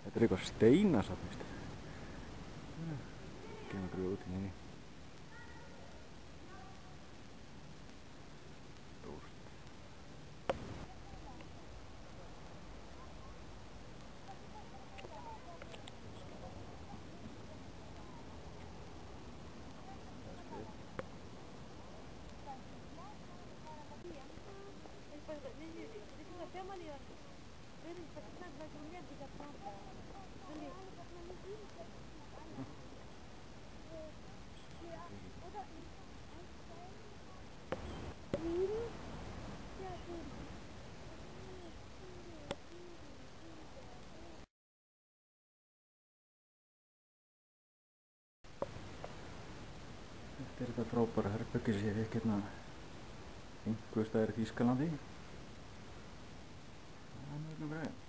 Þetta er eitthvað steinasafn, víst. Gema grjót hérna inni. Stórt. Þetta er þetta frábæra herbergi sem ég fekk hérna einhvers staðar í Þýskalandi. Það er nú eitthvað greið.